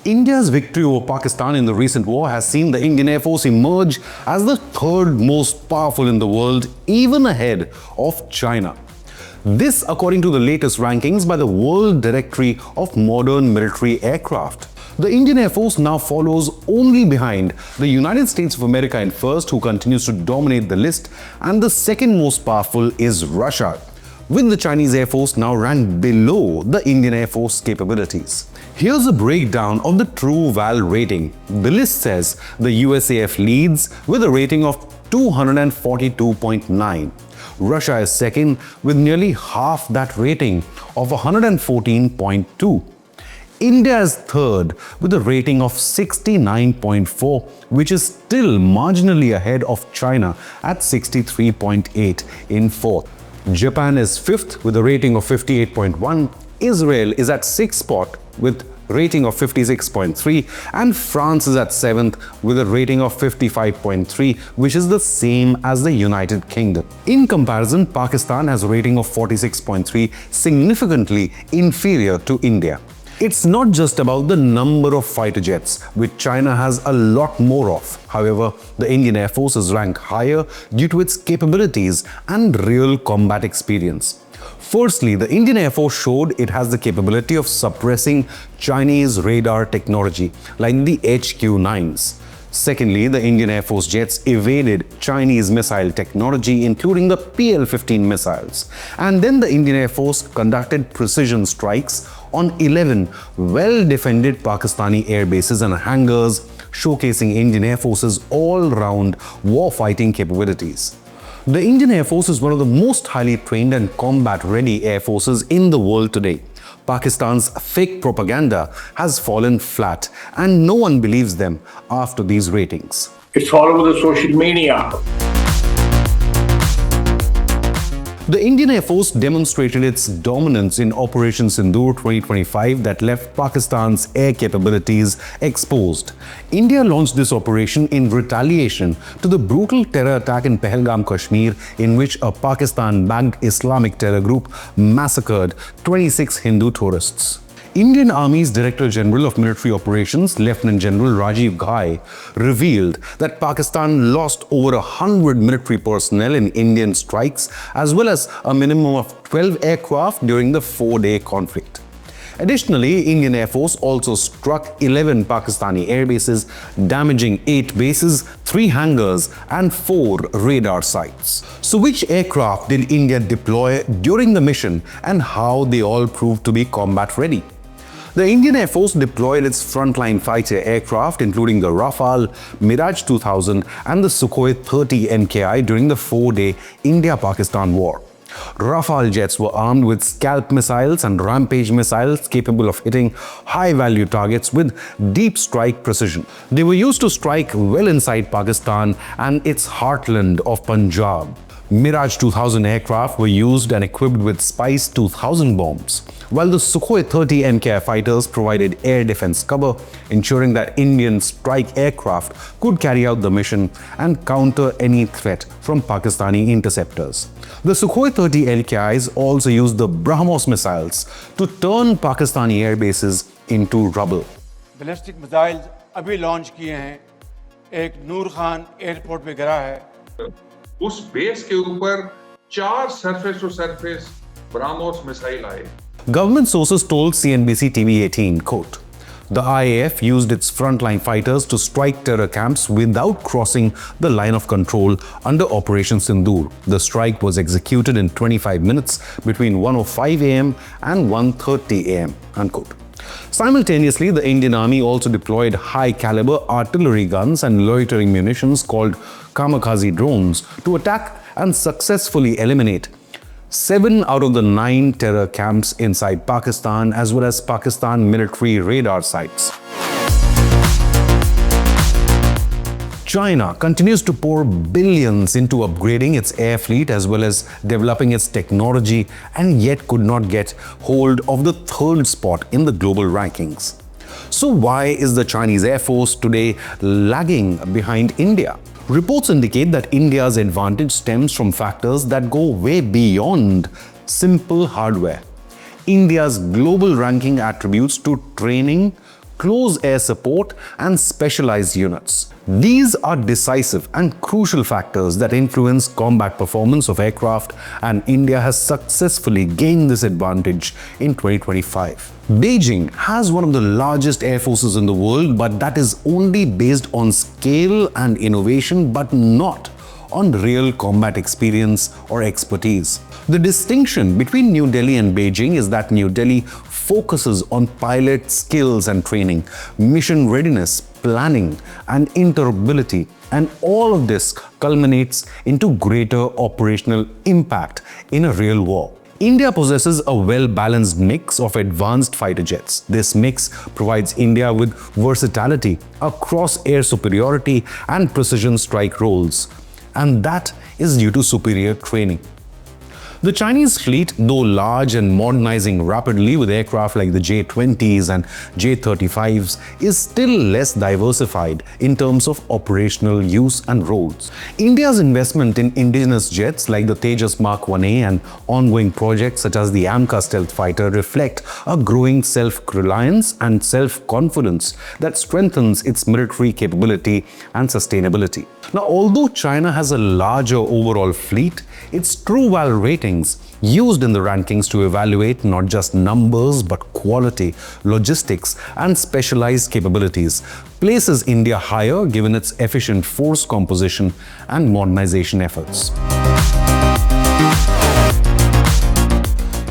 India's victory over Pakistan in the recent war has seen the Indian Air Force emerge as the third most powerful in the world, even ahead of China. This according to the latest rankings by the World Directory of Modern Military Aircraft. The Indian Air Force now follows only behind the United States of America in first, who continues to dominate the list, and the second most powerful is Russia, with the Chinese Air Force now ranked below the Indian Air Force capabilities. Here's a breakdown of the true VAL rating. The list says the USAF leads with a rating of 242.9. Russia is second with nearly half that rating of 114.2. India is third with a rating of 69.4, which is still marginally ahead of China at 63.8 in fourth. Japan is fifth with a rating of 58.1. Israel is at sixth spot with rating of 56.3, and France is at 7th with a rating of 55.3, which is the same as the United Kingdom. In comparison, Pakistan has a rating of 46.3, significantly inferior to India. It's not just about the number of fighter jets, which China has a lot more of. However, the Indian Air Force is ranked higher due to its capabilities and real combat experience. Firstly, the Indian Air Force showed it has the capability of suppressing Chinese radar technology like the HQ-9s. Secondly, the Indian Air Force jets evaded Chinese missile technology, including the PL-15 missiles. And then the Indian Air Force conducted precision strikes on 11 well-defended Pakistani air bases and hangars, showcasing Indian Air Force's all-round war-fighting capabilities. The Indian Air Force is one of the most highly trained and combat-ready air forces in the world today. Pakistan's fake propaganda has fallen flat, and no one believes them after these ratings. It's all over the social media. The Indian Air Force demonstrated its dominance in Operation Sindoor 2025 that left Pakistan's air capabilities exposed. India launched this operation in retaliation to the brutal terror attack in Pahalgam, Kashmir, in which a Pakistan-backed Islamic terror group massacred 26 Hindu tourists. Indian Army's Director General of Military Operations, Lieutenant General Rajiv Ghai, revealed that Pakistan lost over 100 military personnel in Indian strikes, as well as a minimum of 12 aircraft during the 4-day conflict. Additionally, Indian Air Force also struck 11 Pakistani air bases, damaging 8 bases, 3 hangars, and 4 radar sites. So which aircraft did India deploy during the mission, and how they all proved to be combat ready? The Indian Air Force deployed its frontline fighter aircraft, including the Rafale, Mirage 2000, and the Su-30 MKI during the 4-day India-Pakistan war. Rafale jets were armed with scalp missiles and rampage missiles capable of hitting high-value targets with deep strike precision. They were used to strike well inside Pakistan and its heartland of Punjab. Mirage 2000 aircraft were used and equipped with Spice 2000 bombs, while the Su-30 MKI fighters provided air defense cover, ensuring that Indian strike aircraft could carry out the mission and counter any threat from Pakistani interceptors. The Su-30 MKIs also used the BrahMos missiles to turn Pakistani air bases into rubble. Ballistic missiles अभी launch किए हैं, एक नूर Khan airport पे गिरा है. उस base के ऊपर 4 surface to surface BrahMos missile आए. Government sources told CNBC TV18, quote, "The IAF used its frontline fighters to strike terror camps without crossing the line of control under Operation Sindoor. The strike was executed in 25 minutes between 1:05 a.m. and 1:30 a.m." unquote. Simultaneously, the Indian Army also deployed high-caliber artillery guns and loitering munitions called kamikaze drones to attack and successfully eliminate 7 out of the 9 terror camps inside Pakistan, as well as Pakistan military radar sites. China continues to pour billions into upgrading its air fleet as well as developing its technology, and yet could not get hold of the 3rd spot in the global rankings. So why is the Chinese Air Force today lagging behind India? Reports indicate that India's advantage stems from factors that go way beyond simple hardware. India's global ranking attributes to training, close air support, and specialized units. These are decisive and crucial factors that influence combat performance of aircraft, and India has successfully gained this advantage in 2025. Beijing has one of the largest air forces in the world, but that is only based on scale and innovation, but not on real combat experience or expertise. The distinction between New Delhi and Beijing is that New Delhi focuses on pilot skills and training, mission readiness, planning, and interoperability, and all of this culminates into greater operational impact in a real war. India possesses a well-balanced mix of advanced fighter jets. This mix provides India with versatility across air superiority and precision strike roles, and that is due to superior training. The Chinese fleet, though large and modernizing rapidly with aircraft like the J-20s and J-35s, is still less diversified in terms of operational use and roles. India's investment in indigenous jets like the Tejas Mark 1A and ongoing projects such as the AMCA stealth fighter reflect a growing self-reliance and self-confidence that strengthens its military capability and sustainability. Now, although China has a larger overall fleet, its true val ratings used in the rankings to evaluate not just numbers but quality, logistics, and specialized capabilities places India higher given its efficient force composition and modernization efforts.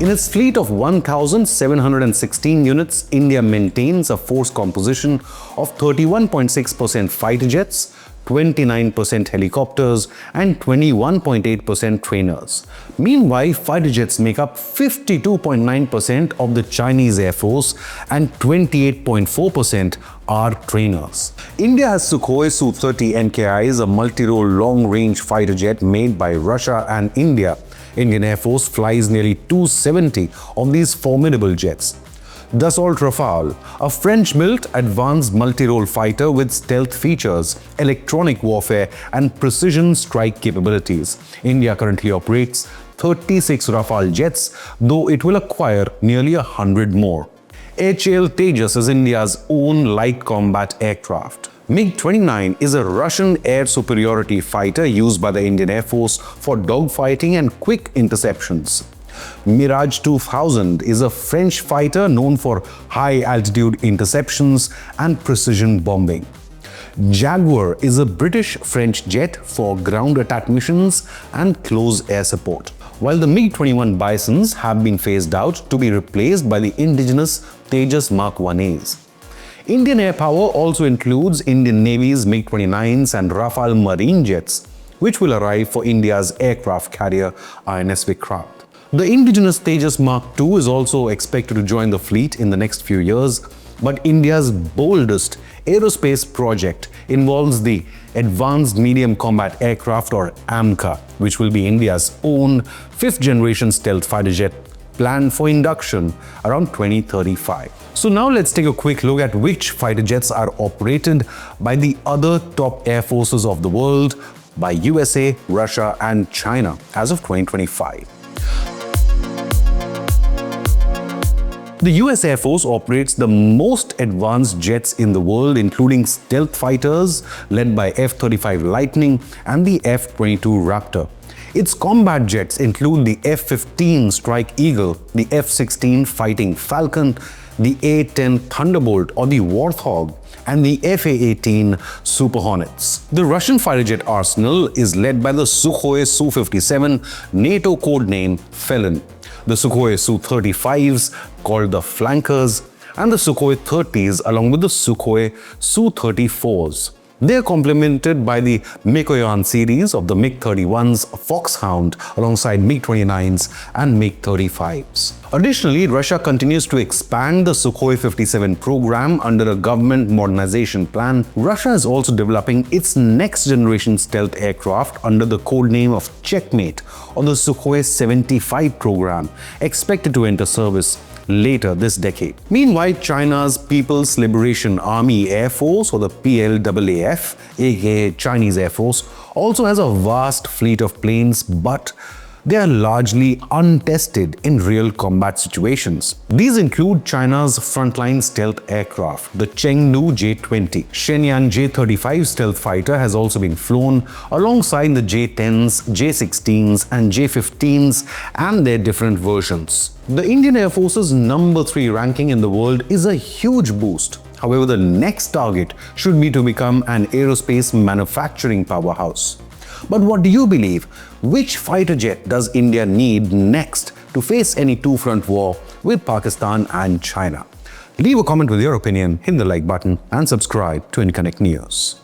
In its fleet of 1,716 units, India maintains a force composition of 31.6% fighter jets, 29% helicopters, and 21.8% trainers. Meanwhile, fighter jets make up 52.9% of the Chinese Air Force and 28.4% are trainers. India has Sukhoi Su-30 MKIs, a multi-role long-range fighter jet made by Russia and India. Indian Air Force flies nearly 270 of these formidable jets. Dassault Rafale, a French-built advanced multi-role fighter with stealth features, electronic warfare, and precision strike capabilities. India currently operates 36 Rafale jets, though it will acquire nearly 100 more. HAL Tejas is India's own light combat aircraft. MiG-29 is a Russian air superiority fighter used by the Indian Air Force for dogfighting and quick interceptions. Mirage 2000 is a French fighter known for high-altitude interceptions and precision bombing. Jaguar is a British-French jet for ground attack missions and close air support, while the MiG-21 Bisons have been phased out to be replaced by the indigenous Tejas Mark 1As. Indian air power also includes Indian Navy's MiG-29s and Rafale Marine jets, which will arrive for India's aircraft carrier INS Vikrant. The indigenous Tejas Mark II is also expected to join the fleet in the next few years, but India's boldest aerospace project involves the Advanced Medium Combat Aircraft or AMCA, which will be India's own fifth-generation stealth fighter jet planned for induction around 2035. So now let's take a quick look at which fighter jets are operated by the other top air forces of the world by USA, Russia, and China as of 2025. The US Air Force operates the most advanced jets in the world, including stealth fighters led by F-35 Lightning and the F-22 Raptor. Its combat jets include the F-15 Strike Eagle, the F-16 Fighting Falcon, the A-10 Thunderbolt or the Warthog, and the FA-18 Super Hornets. The Russian fighter jet arsenal is led by the Sukhoi Su-57, NATO codename Felon, the Sukhoi Su-35s called the Flankers, and the Sukhoi 30s along with the Sukhoi Su-34s. They are complemented by the Mikoyan series of the MiG-31's Foxhound alongside MiG-29s and MiG-35s. Additionally, Russia continues to expand the Sukhoi 57 program under a government modernization plan. Russia is also developing its next-generation stealth aircraft under the codename of Checkmate on the Sukhoi 75 program, expected to enter service later this decade. Meanwhile, China's People's Liberation Army Air Force, or the PLAAF, aka Chinese Air Force, also has a vast fleet of planes, but they are largely untested in real combat situations. These include China's frontline stealth aircraft, the Chengdu J-20. Shenyang J-35 stealth fighter has also been flown alongside the J-10s, J-16s and J-15s and their different versions. The Indian Air Force's number 3 ranking in the world is a huge boost. However, the next target should be to become an aerospace manufacturing powerhouse. But what do you believe? Which fighter jet does India need next to face any two-front war with Pakistan and China? Leave a comment with your opinion, hit the like button and subscribe to Inconnect News.